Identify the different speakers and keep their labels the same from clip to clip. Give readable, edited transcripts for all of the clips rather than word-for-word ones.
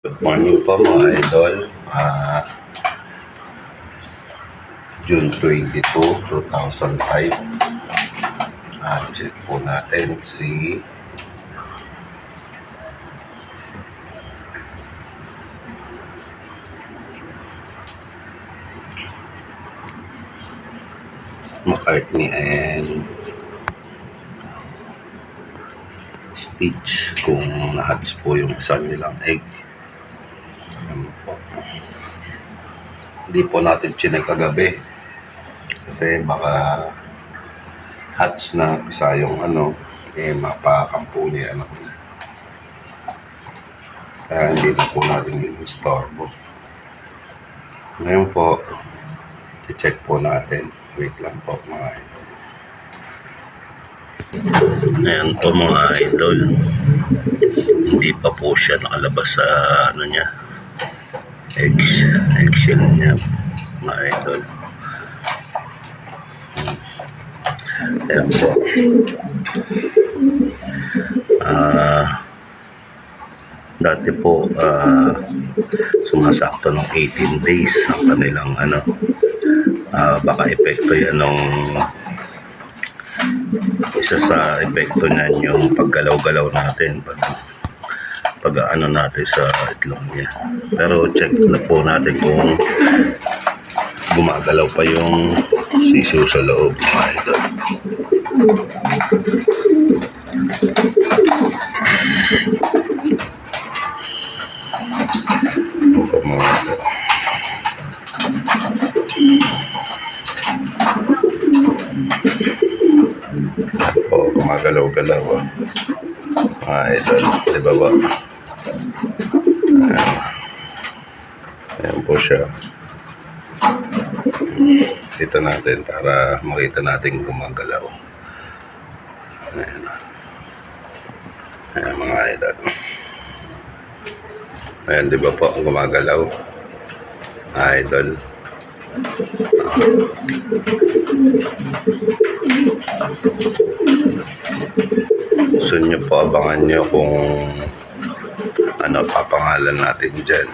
Speaker 1: Good morning po mga idol. June 22, 2005. Check po natin si McCartney and Stitch kung na-hatch po yung isa nilang egg. Hindi po natin chinek kagabi kasi baka hatch na isa yung mapakampo niya anak niya. Kaya hindi na po natin in-storbo. Ngayon po, i-check po natin. Wait lang po mga idol. Ngayon po mga idol, hindi pa po siya nakalabas sa eggshell niya mga idol. Ayan po. Dati po sumasakto ng 18 days ang kanilang baka epekto yan ng isa sa epekto niyan yung paggalaw-galaw natin pag natin sa itlog niya. Pero check na po natin kung gumagalaw pa yung sisiw sa loob mga idol. Gumagalaw-galaw mga idol, di ba ba? Ayan po siya. Kita natin para makita natin gumagalaw. Ayan mga idol. Ayan, di ba po gumagalaw idol. Gusto nyo po abangan nyo kung papangalan natin dyan.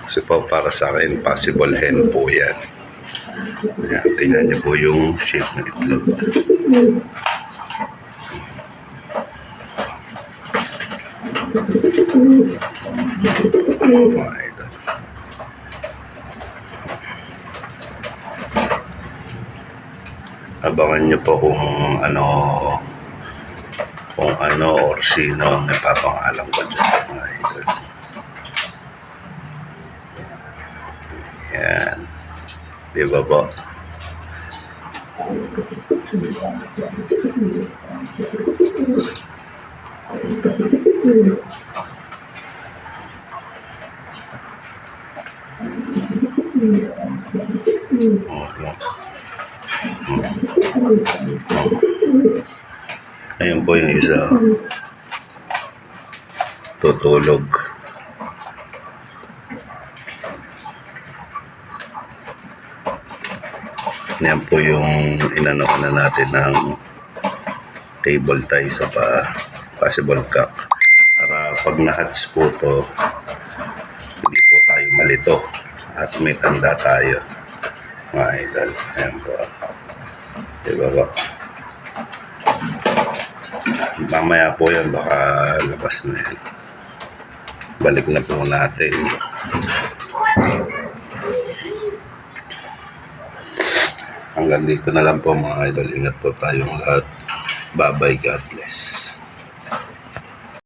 Speaker 1: Kasi po para sa akin possible hen po yan. Ayan, tingnan nyo po yung shape ng itlog. Abangan nyo po kung or sino ang napapangalan ko dyan mga idol. Yan, di ba po? Ayun po yung isa tutulog. Yan po yung inano na natin ng table tie sa possible cock. Para pag na-hatch po to, hindi po tayo malito at may tanda tayo mga idol. Ayan po, diba ba? Mamaya po yan baka labas na yan. Balik na po natin. Hanggang dito na lang po mga idol. Ingat po tayong lahat. Bye bye, God bless.